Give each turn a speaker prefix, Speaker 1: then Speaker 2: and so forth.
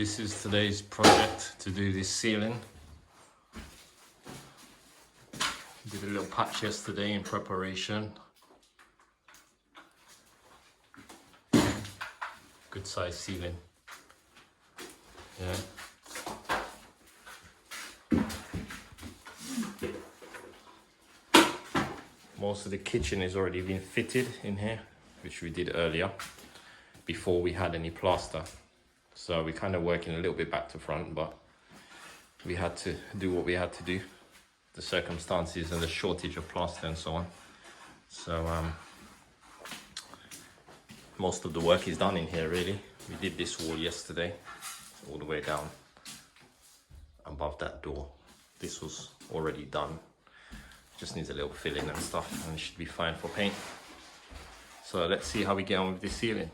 Speaker 1: this is today's project to do this ceiling. Did a little patch yesterday in preparation. Good size ceiling. Yeah. Most of the kitchen has already been fitted in here, which we did earlier before we had any plaster. So we're kind of working a little bit back to front, but we had to do what we had to do. The circumstances and the shortage of plaster and so on. So most of the work is done in here really. We did this wall yesterday, all the way down above that door. This was already done. Just needs a little filling and stuff, and it should be fine for paint. So let's see how we get on with this ceiling.